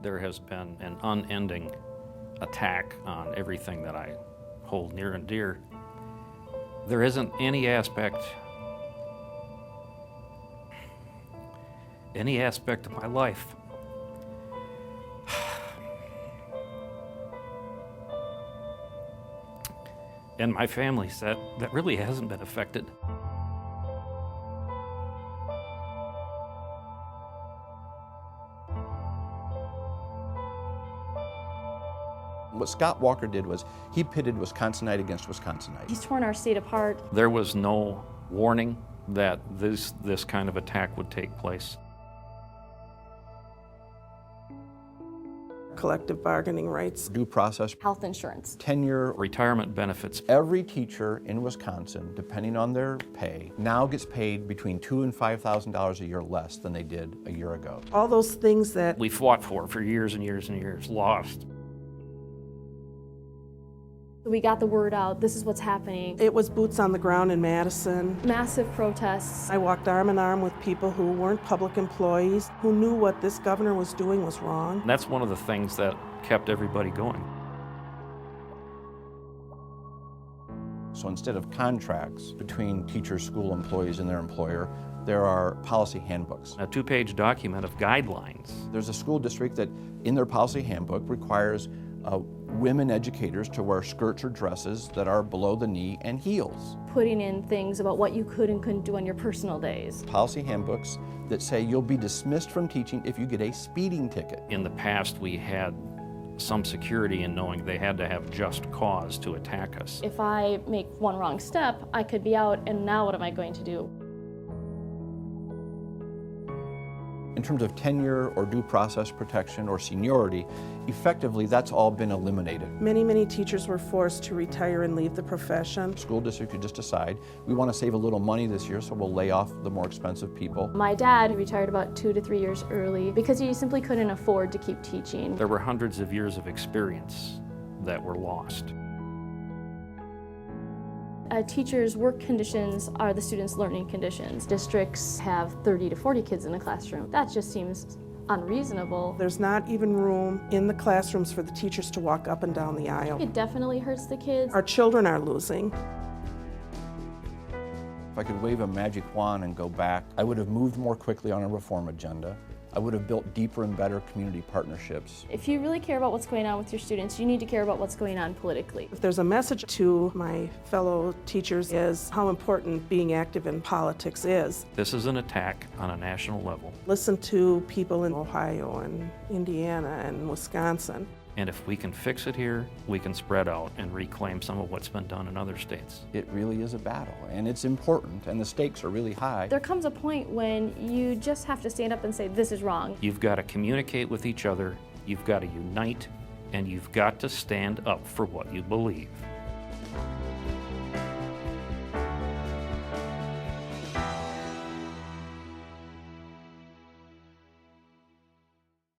There has been an unending attack on everything that I hold near and dear. There isn't any aspect of my life and my family's that really hasn't been affected. What Scott Walker did was he pitted Wisconsinite against Wisconsinite. He's torn our state apart. There was no warning that this kind of attack would take place. Collective bargaining rights, Due process, Health insurance. tenure. Retirement benefits. Every teacher in Wisconsin, depending on their pay, now gets paid between $2,000 and $5,000 a year less than they did a year ago. all those things that We fought for years and years and years, lost. We got the word out, this is what's happening. it was boots on the ground in Madison. Massive protests. I walked arm in arm with people who weren't public employees, who knew what this governor was doing was wrong. And that's one of the things that kept everybody going. So instead of contracts between teachers, school employees, and their employer, there are policy handbooks. A 2-page document of guidelines. There's a school district that, in their policy handbook, requires women educators to wear skirts or dresses that are below the knee and heels. Putting in things about what you could and couldn't do on your personal days. Policy handbooks that say you'll be dismissed from teaching if you get a speeding ticket. In the past, we had some security in knowing they had to have just cause to attack us. If I make one wrong step, I could be out, and now what am I going to do? In terms of tenure or due process protection or seniority, effectively that's all been eliminated. Many, many teachers were forced to retire and leave the profession. School district could just decide, we want to save a little money this year, so we'll lay off the more expensive people. My dad retired about 2 to 3 years early because he simply couldn't afford to keep teaching. There were hundreds of years of experience that were lost. A teacher's work conditions are the students' learning conditions. Districts have 30 to 40 kids in a classroom. That just seems unreasonable. There's not even room in the classrooms for the teachers to walk up and down the aisle. It definitely hurts the kids. Our children are losing. If I could wave a magic wand and go back, I would have moved more quickly on a reform agenda. I would have built deeper and better community partnerships. If you really care about what's going on with your students, you need to care about what's going on politically. If there's a message to my fellow teachers is how important being active in politics is. This is an attack on a national level. Listen to people in Ohio and Indiana and Wisconsin. And if we can fix it here, we can spread out and reclaim some of what's been done in other states. It really is a battle, and it's important, and the stakes are really high. There comes a point when you just have to stand up and say, this is wrong. You've got to communicate with each other, you've got to unite, and you've got to stand up for what you believe.